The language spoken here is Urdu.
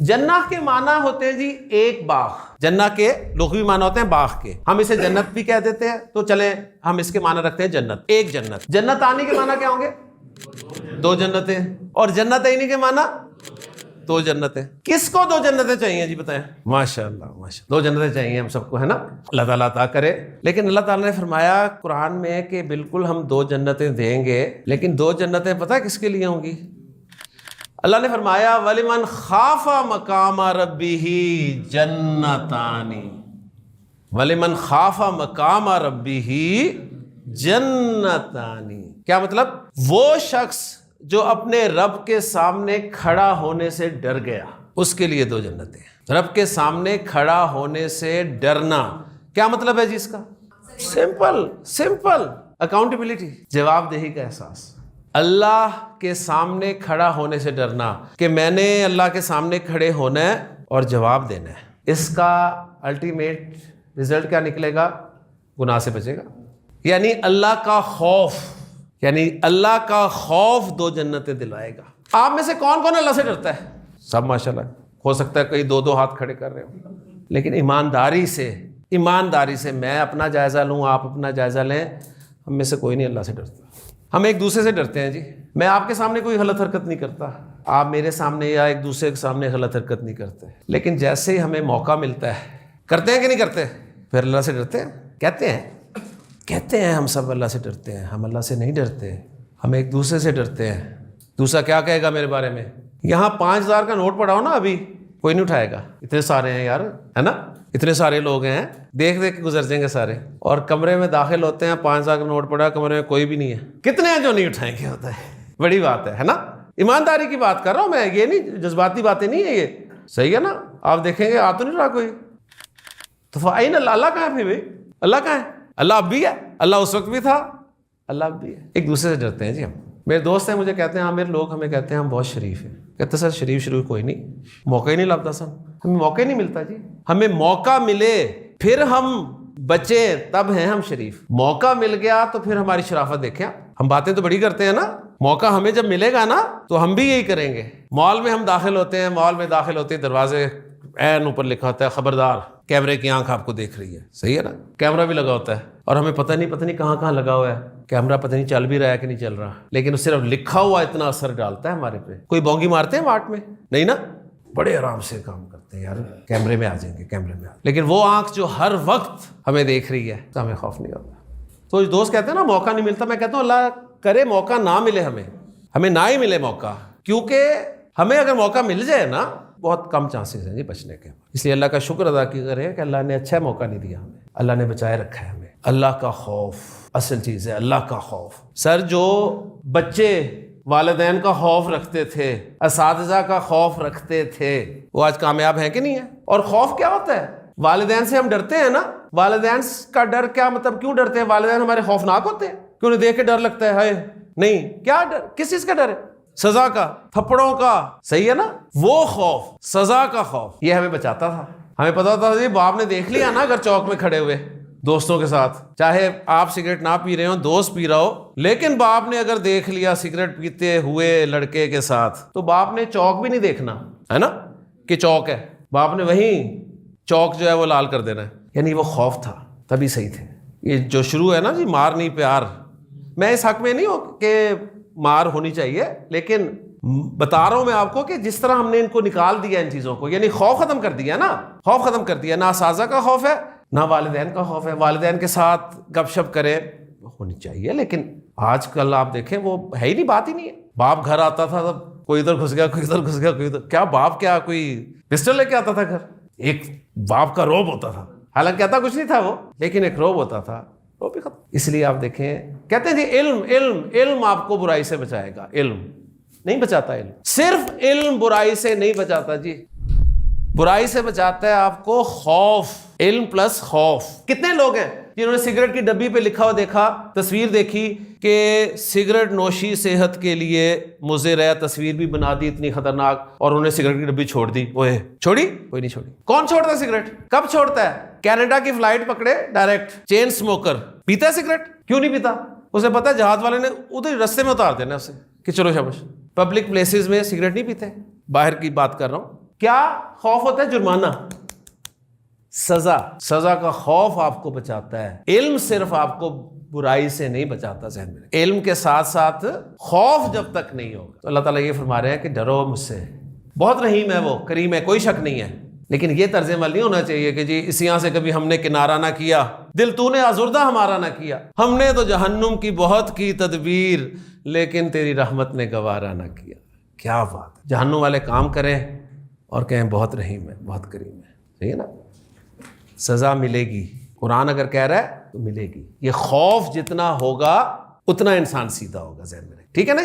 جنہ کے معنی ہوتے ہیں جی ایک باغ، جنہ کے لغوی معنی ہوتے ہیں باغ کے، ہم اسے جنت بھی کہہ دیتے ہیں، تو چلیں ہم اس کے معنی رکھتے ہیں جنت، ایک جنت۔ جنت آنے کے معنی کیا ہوں گے؟ دو جنتیں، اور جنت آنے کے معنی دو جنتیں۔ کس کو دو جنتیں چاہیے جی بتائیں؟ ماشاءاللہ ماشاءاللہ، دو جنتیں چاہیے ہم سب کو، ہے نا؟ اللہ تعالیٰ عطا کرے۔ لیکن اللہ تعالیٰ نے فرمایا قرآن میں کہ بالکل ہم دو جنتیں دیں گے، لیکن دو جنتیں پتہ کس کے لیے ہوں گی؟ اللہ نے فرمایا وَلِمَنْ خَافَ مَقَامَ رَبِّهِ جَنَّتَانِ، وَلِمَنْ خَافَ مَقَامَ رَبِّهِ جَنَّتَانِ۔ کیا مطلب؟ وہ شخص جو اپنے رب کے سامنے کھڑا ہونے سے ڈر گیا، اس کے لیے دو جنتیں۔ رب کے سامنے کھڑا ہونے سے ڈرنا کیا مطلب ہے جی اس کا؟ سمپل اکاؤنٹیبلٹی، جواب دہی کا احساس۔ اللہ کے سامنے کھڑا ہونے سے ڈرنا کہ میں نے اللہ کے سامنے کھڑے ہونا ہے اور جواب دینا ہے۔ اس کا الٹیمیٹ رزلٹ کیا نکلے گا؟ گناہ سے بچے گا۔ یعنی اللہ کا خوف، یعنی اللہ کا خوف دو جنتیں دلائے گا۔ آپ میں سے کون کون اللہ سے ڈرتا ہے؟ سب ماشاءاللہ، ہو سکتا ہے کئی دو دو ہاتھ کھڑے کر رہے ہوں، لیکن ایمانداری سے میں اپنا جائزہ لوں، آپ اپنا جائزہ لیں، ہم میں سے کوئی نہیں اللہ سے ڈرتا۔ ہم ایک دوسرے سے ڈرتے ہیں جی، میں آپ کے سامنے کوئی غلط حرکت نہیں کرتا، آپ میرے سامنے یا ایک دوسرے کے سامنے غلط حرکت نہیں کرتے، لیکن جیسے ہی ہمیں موقع ملتا ہے، کرتے ہیں کہ نہیں کرتے؟ پھر اللہ سے ڈرتے ہیں، کہتے ہیں ہم سب اللہ سے ڈرتے ہیں، ہم اللہ سے نہیں ڈرتے، ہم ایک دوسرے سے ڈرتے ہیں۔ دوسرا کیا کہے گا میرے بارے میں؟ یہاں 5000 کا نوٹ پڑا ہو نا، ابھی کوئی نہیں اٹھائے گا، اتنے سارے ہیں یار، ہے نا؟ اتنے سارے لوگ ہیں، دیکھ کے گزر جائیں گے سارے، اور کمرے میں داخل ہوتے ہیں، 5000 کا نوٹ پڑا، کمرے میں کوئی بھی نہیں ہے، کتنے ہیں جو نہیں اٹھائیں گے؟ ہوتا ہے، بڑی بات ہے نا؟ ایمانداری کی بات کر رہا ہوں میں، یہ نہیں جذباتی باتیں نہیں ہے، یہ صحیح ہے نا؟ آپ دیکھیں گے آ تو نہیں رہا کوئی، تو فائن اللہ کہاں ہے بھائی؟ اللہ کہاں ہے؟ اللہ اب بھی ہے، اللہ اس وقت بھی تھا، اللہ اب بھی ہے۔ ایک دوسرے سے ڈرتے ہیں جی ہم۔ میرے دوست ہیں، مجھے کہتے ہیں عامر، لوگ ہمیں کہتے ہیں ہم بہت شریف ہیں۔ کہتے سر شریف کوئی نہیں، موقع ہی نہیں لگتا سر، ہمیں موقع ہی نہیں ملتا جی، ہمیں موقع ملے پھر ہم بچے تب ہیں ہم شریف۔ موقع مل گیا تو پھر ہماری شرافت دیکھیں، ہم باتیں تو بڑی کرتے ہیں نا، موقع ہمیں جب ملے گا نا تو ہم بھی یہی کریں گے۔ مال میں ہم داخل ہوتے ہیں، مال میں داخل ہوتے دروازے عین اوپر لکھا ہوتا ہے خبردار، کیمرے کی آنکھ آپ کو دیکھ رہی ہے، صحیح ہے نا؟ کیمرہ بھی لگا ہوتا ہے، اور ہمیں پتہ نہیں کہاں لگا ہوا ہے کیمرہ، پتہ نہیں چل بھی رہا ہے کہ نہیں چل رہا، لیکن صرف لکھا ہوا اتنا اثر ڈالتا ہے ہمارے پہ۔ کوئی بونگی مارتے ہیں واٹ میں؟ نہیں نا، بڑے آرام سے کام کرتے ہیں یار، کیمرے میں آ جائیں گے، کیمرے میں لیکن وہ آنکھ جو ہر وقت ہمیں دیکھ رہی ہے تو ہمیں خوف نہیں ہوتا۔ تو دوست کہتے ہیں نا موقع نہیں ملتا، میں کہتا ہوں اللہ کرے موقع نہ ملے، ہمیں نہ ہی ملے موقع، کیونکہ ہمیں اگر موقع مل جائے نا بہت کم چانسز ہیں جی بچنے کے۔ اس لیے اللہ کا شکر ادا کریں کہ اللہ نے اچھا موقع نہیں دیا ہمیں، اللہ نے بچائے رکھا ہے ہمیں۔ اللہ کا خوف اصل چیز ہے، اللہ کا خوف۔ سر جو بچے والدین کا خوف رکھتے تھے، اساتذہ کا خوف رکھتے تھے، وہ آج کامیاب ہیں کہ نہیں ہیں؟ اور خوف کیا ہوتا ہے؟ والدین سے ہم ڈرتے ہیں نا، والدین کا ڈر کیا مطلب؟ کیوں ڈرتے ہیں؟ والدین ہمارے خوفناک ہوتے ہیں کہ انہیں دیکھ کے ڈر لگتا ہے، ہائے نہیں، کیا ڈر؟ کس چیز کا ڈر ہے؟ سزا کا، تھپڑوں کا، صحیح ہے نا؟ وہ خوف، سزا کا خوف، یہ ہمیں بچاتا تھا۔ ہمیں پتا ہوتا تھا جی باپ نے دیکھ لیا نا، اگر چوک میں کھڑے ہوئے دوستوں کے ساتھ، چاہے آپ سگریٹ نہ پی رہے ہو، دوست پی رہا ہو، لیکن باپ نے اگر دیکھ لیا سگریٹ پیتے ہوئے لڑکے کے ساتھ، تو باپ نے چوک بھی نہیں دیکھنا، ہے نا کہ چوک ہے، باپ نے وہیں چوک جو ہے وہ لال کر دینا ہے۔ یعنی وہ خوف تھا، تبھی صحیح تھے۔ یہ جو شروع ہے نا جی مار نہیں پیار، میں اس حق میں نہیں ہوں کہ مار ہونی چاہیے، لیکن بتا رہا ہوں میں آپ کو کہ جس طرح ہم نے ان کو نکال دیا ان چیزوں کو، یعنی خوف ختم کر دیا نا، خوف ختم کر دیا، نہ اساتذہ کا خوف ہے نہ والدین کا خوف ہے۔ والدین کے ساتھ گپ شپ کرے ہونی چاہیے، لیکن آج کل آپ دیکھیں وہ ہے ہی نہیں، بات ہی نہیں ہے۔ باپ گھر آتا تھا تب کوئی ادھر گھس گیا، کوئی ادھر گھس گیا، کوئی ادھر، کیا باپ کیا کوئی پسٹل لے کے آتا تھا گھر؟ ایک باپ کا روب ہوتا تھا، حالانکہ کہتا کچھ نہیں تھا وہ، لیکن ایک روب ہوتا تھا، روب بھی ختم۔ اس لیے آپ دیکھیں کہتے ہیں جی علم آپ کو برائی سے بچائے گا، علم نہیں بچاتا، علم صرف علم برائی سے نہیں بچاتا جی، برائی سے بچاتا ہے آپ کو خوف، علم پلس خوف۔ کتنے لوگ ہیں جنہوں نے سگریٹ کی ڈبی پہ لکھا ہوا دیکھا، تصویر دیکھی کہ سگریٹ نوشی صحت کے لیے مضر ہے، تصویر بھی بنا دی اتنی خطرناک، اور انہوں نے سگریٹ کی ڈبی چھوڑ دی؟ اوہ چھوڑی؟ کوئی نہیں چھوڑی۔ کون چھوڑتا ہے سگریٹ؟ کب چھوڑتا ہے؟ کینیڈا کی فلائٹ پکڑے ڈائریکٹ، چین سموکر، پیتا ہے سگریٹ؟ کیوں نہیں پیتا؟ اسے پتا ہے جہاز والے نے ادھر رستے میں اتار دینا اسے کہ چلو شاباش۔ پبلک پلیسز میں سگریٹ نہیں پیتے، باہر کی بات کر رہا ہوں، کیا خوف ہوتا ہے؟ جرمانہ، سزا کا خوف آپ کو بچاتا ہے. علم صرف آپ کو برائی سے نہیں بچاتا. ذہن میں علم کے ساتھ ساتھ خوف جب تک نہیں ہوگا تو اللہ تعالیٰ یہ فرما رہے ہیں کہ ڈرو مجھ سے. بہت رحیم ہے وہ، کریم ہے، کوئی شک نہیں ہے، لیکن یہ طرز عمل نہیں ہونا چاہیے کہ جی اس یہاں سے کبھی ہم نے کنارہ نہ کیا، دل تو نے آزردہ ہمارا نہ کیا، ہم نے تو جہنم کی بہت کی تدبیر لیکن تیری رحمت نے گوارا نہ کیا. کیا بات ہے. جہنم والے کام کریں اور کہیں بہت رحیم ہے، بہت کریم ہے. صحیح ہے نا. سزا ملے گی، قرآن اگر کہہ رہا ہے تو ملے گی. یہ خوف جتنا ہوگا اتنا انسان سیدھا ہوگا. ذہن میں ٹھیک ہے نا.